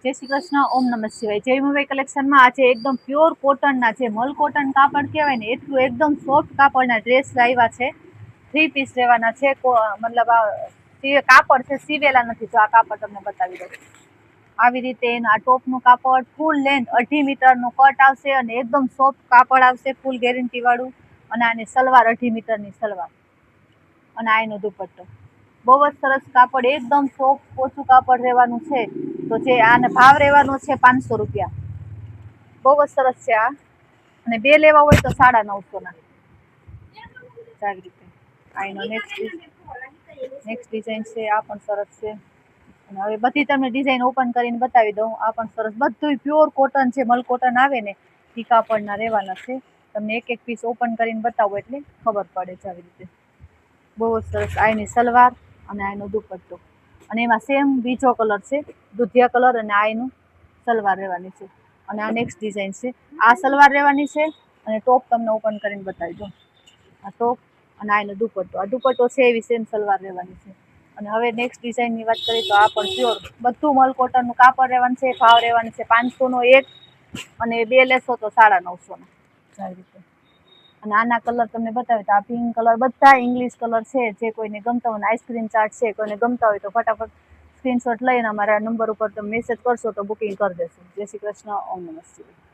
जय श्री कृष्ण। ओम नमः शिवाय। जय मुंबई कलेक्शन में आज एकदम प्योर कॉटन ना मल कॉटन कापड़ कहवाय ने एटलू एकदम सॉफ्ट कापड़ ड्रेस लाव्या छे। 3 पीस लेवाना छे। मतलब कापड़ छे सीवेला नथी। जो आ कापड़ तमने बतावी दઉં આવી રીતે આ ટોપનું કાપડ ફૂલ લેન્થ 2.5 મીટરનું કટ આવશે અને એકદમ સોફ્ટ કાપડ આવશે ફૂલ ગેરંટી વાળું અને આની સલવાર 2.5 મીટરની સલવાર અને આ એનો દુપટ્ટો બહુ જ સરસ કાપડ એકદમ સોફ્ટ પોચું કાપડ રહેવાનું છે। તો જે આને ભાવ રહેવાનો છે 500 રૂપિયા। બહુ જ સરસ છે આ અને બે લેવા હોય તો 950 ના। આવી રીતે આ એનો નેક્સ્ટ ડિઝાઇન છે। આ પણ સરસ છે। હવે બધી તમને ડિઝાઇન ઓપન કરીને બતાવી દઉં। આ પણ સરસ બધું પ્યોર કોટન છે। મલ કોટન આવે ને એ કાપડના રહેવાના છે। તમને એક એક પીસ ઓપન કરીને બતાવો એટલે ખબર પડે છે। આવી રીતે બહુ જ સરસ આ એની સલવાર અને આ એનો દુપટ્ટો અને એમાં સેમ બીજો કલર છે દુધિયા કલર અને આ એનું સલવાર રહેવાની છે અને આ નેક્સ્ટ ડિઝાઇન છે। આ સલવાર રહેવાની છે અને ટોપ તમને ઓપન કરીને બતાવી દઉં। આ ટોપ અને આ એનો દુપટ્ટો આ દુપટ્ટો છે એવી સેમ સલવાર રહેવાની છે। અને હવે નેક્સ્ટ ડિઝાઇનની વાત કરીએ તો આ પણ પ્યોર બધું મલ કોટનનું કાપડ રહેવાનું છે। ભાવ રહેવાનું છે 500 નો એક અને બે લેશો તો 950 નો। આવી રીતે અને આના કલર તમને બતાવે તો આ પિંક કલર બધા ઇંગ્લિશ કલર છે। જે કોઈને ગમતા હોય આઈસ્ક્રીમ ચાર્ટ છે કોઈને ગમતા હોય તો ફટાફટ સ્ક્રીનશોટ લઈને અમારા નંબર ઉપર તમે મેસેજ કરશો તો બુકિંગ કરી દેશું। જય શ્રી કૃષ્ણ। ઓમ નમઃ શિવાય।